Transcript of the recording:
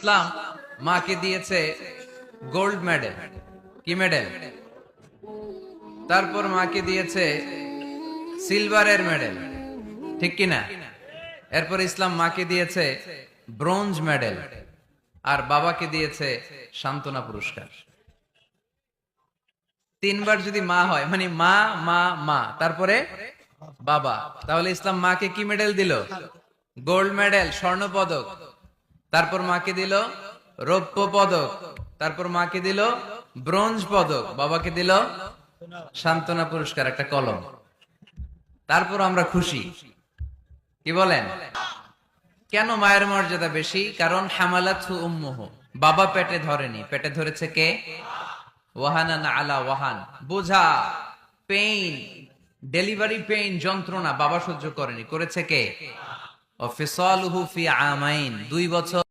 ইসলাম মাকে দিয়েছে gold medal. কি মেডেল? তারপর মাকে দিয়েছে সিলভারের মেডেল, ঠিক কিনা? এরপর ইসলাম মাকে দিয়েছে ব্রোঞ্জ মেডেল, আর বাবাকে দিয়েছে সান্ত্বনা পুরস্কার। তিনবার যদি মা হয় মানে মা মা মা তারপরে বাবা, তাহলে ইসলাম মাকে কি মেডেল দিল? গোল্ড মেডেল, স্বর্ণ পদক। তারপর মাকে দিল রৌপ্য পদক। তারপর মাকে দিল ব্রোঞ্জ পদক। বাবাকে দিল সান্ত্বনা পুরস্কার, একটা কলম। তারপর আমরা খুশি। কি বলেন? কেন মায়ের মর্যাদা বেশি? কারণ হামালাতহু উম্মুহু, বাবা পেটে ধরেনি, পেটে ধরেছে কে? ওয়াহানান আলা ওয়াহান, বোঝা, পেইন, ডেলিভারি পেইন, যন্ত্রণা বাবা সহ্য করেনি, করেছে কে? ওয়া ফিসালুহু ফি আমাইন, 2 বছর